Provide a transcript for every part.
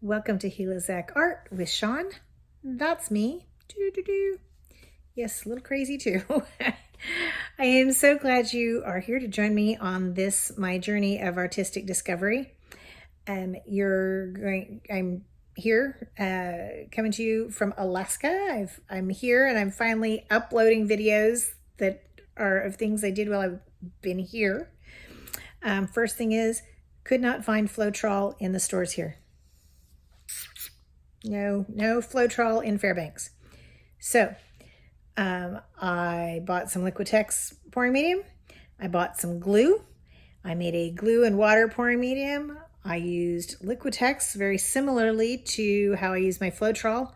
Welcome to Helizak Art with Sean. That's me. Doo-doo-doo. Yes, a little crazy too. I am so glad you are here to join me on this, my journey of artistic discovery. I'm here coming to you from Alaska. I'm here and I'm finally uploading videos that are of things I did while I've been here. First thing is, could not find Floetrol in the stores here. No Floetrol in Fairbanks. So I bought some Liquitex pouring medium. I bought some glue. I made a glue and water pouring medium. I used Liquitex very similarly to how I use my Floetrol.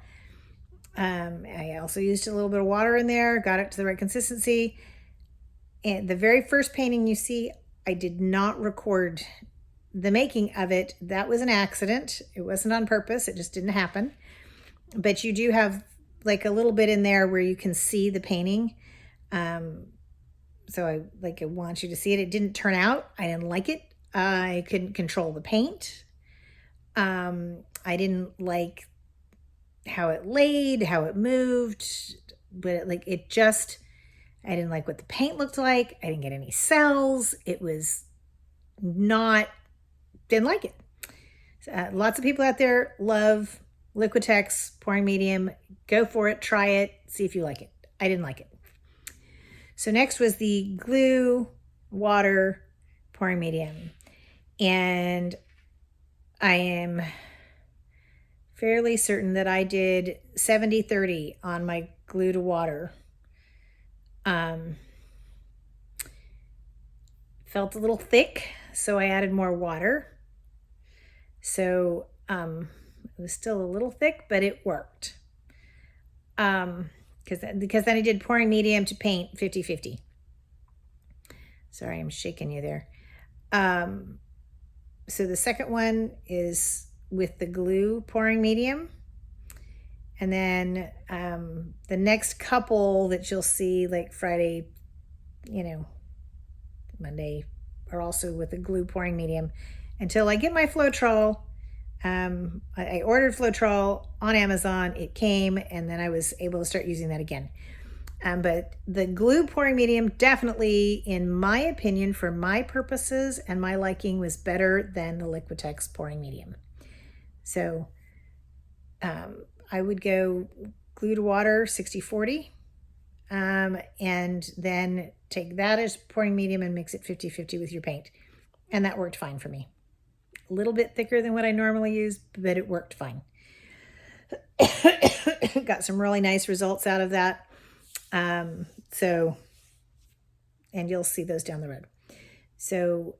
I also used a little bit of water in there, got it to the right consistency. And the very first painting you see, I did not record the making of it. That was an accident. It wasn't on purpose. It just didn't happen. But you do have like a little bit in there where you can see the painting. So I want you to see it. It didn't turn out. I didn't like it. I couldn't control the paint. I didn't like how it laid, how it moved, but I didn't like what the paint looked like. I didn't get any cells. It was didn't like it. So, lots of people out there love Liquitex pouring medium. Go for it, try it, see if you like it. I didn't like it. So next was the glue, water, pouring medium. And I am fairly certain that I did 70-30 on my glue to water. Felt a little thick, so I added more water. So it was still a little thick, but it worked. Because then I did pouring medium to paint 50-50. Sorry, I'm shaking you there. So the second one is with the glue pouring medium. And then the next couple that you'll see like Friday, Monday, are also with the glue pouring medium until I get my Floetrol. I ordered Floetrol on Amazon. It came, and then I was able to start using that again. But the glue pouring medium definitely, in my opinion, for my purposes and my liking, was better than the Liquitex pouring medium. So I would go glue to water 60-40, and then take that as pouring medium and mix it 50-50 with your paint. And that worked fine for me. A little bit thicker than what I normally use, but it worked fine. Got some really nice results out of that. And you'll see those down the road. So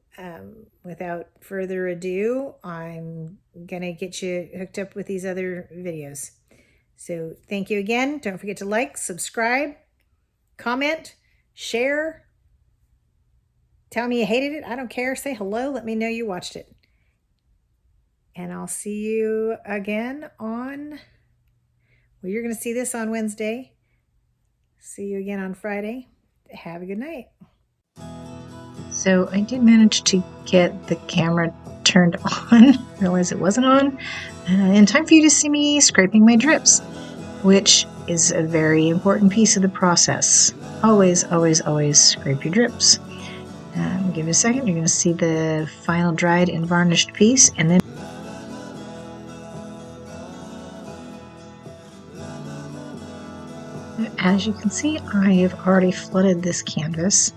without further ado, I'm going to get you hooked up with these other videos. So thank you again. Don't forget to like, subscribe, comment, share. Tell me you hated it. I don't care. Say hello. Let me know you watched it. And I'll see you again you're going to see this on Wednesday. See you again on Friday. Have a good night. So I did manage to get the camera turned on. Realize it wasn't on. In time for you to see me scraping my drips, which is a very important piece of the process. Always, always, always scrape your drips. Give it a second. You're going to see the final dried and varnished piece, and then as you can see, I have already flooded this canvas.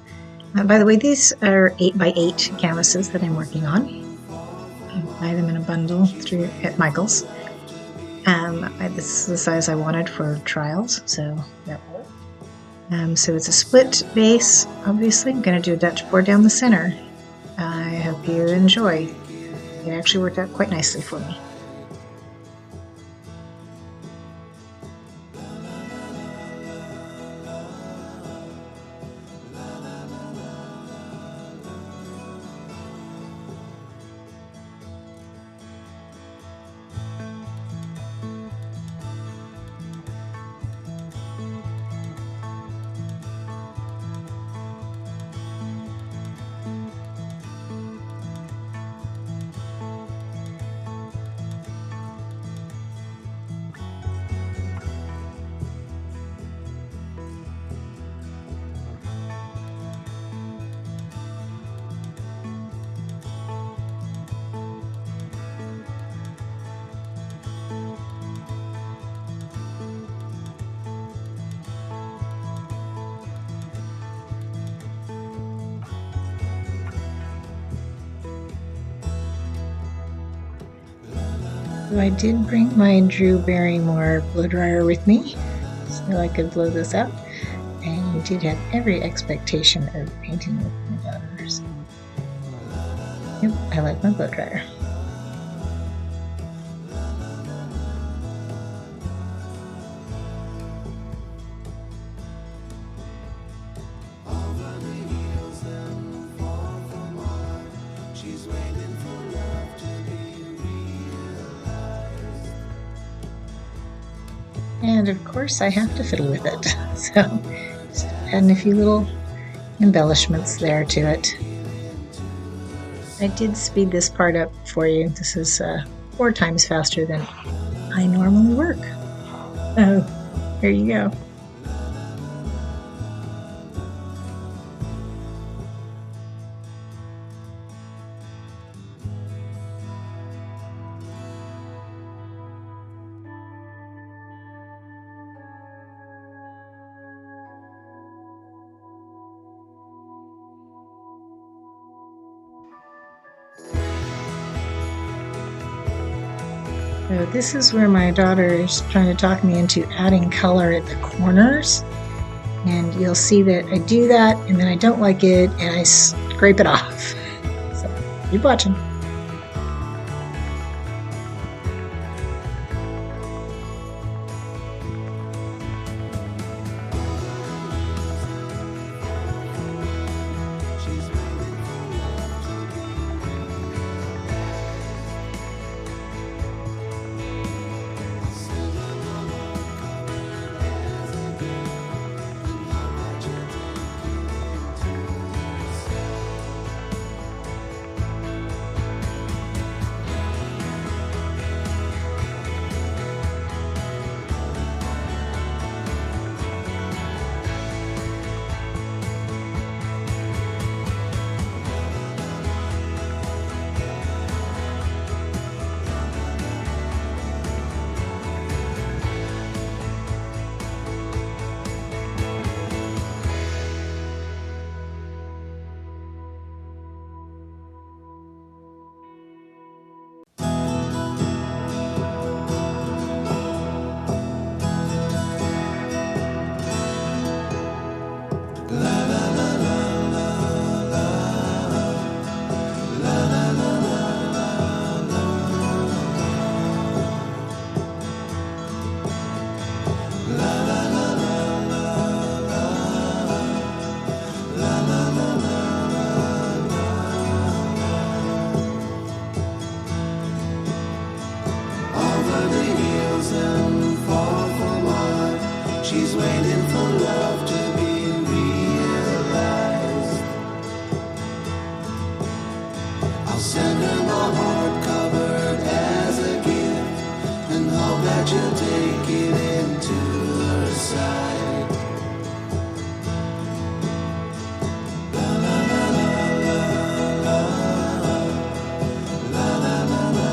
By the way, these are 8x8 canvases that I'm working on. I buy them in a bundle at Michael's. This is the size I wanted for trials, so that worked. So it's a split base. Obviously, I'm going to do a Dutch board down the center. I hope you enjoy. It actually worked out quite nicely for me. So I did bring my Drew Barrymore blow dryer with me so I could blow this out, and you did have every expectation of painting with my daughters. Yep, I like my blow dryer. And of course I have to fiddle with it, so just adding a few little embellishments there to it. I did speed this part up for you. This is 4 times faster than I normally work. So here you go. So this is where my daughter is trying to talk me into adding color at the corners. And you'll see that I do that and then I don't like it and I scrape it off. So keep watching. She's waiting for love to be realized. I'll send her my heart covered as a gift and hope that you'll take it into her side. La la la la la la la la la la la.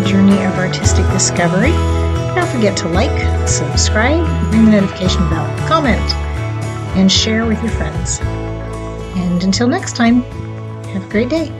journey of artistic discovery. Don't forget to like, subscribe, ring the notification bell, comment, and share with your friends. And until next time, have a great day.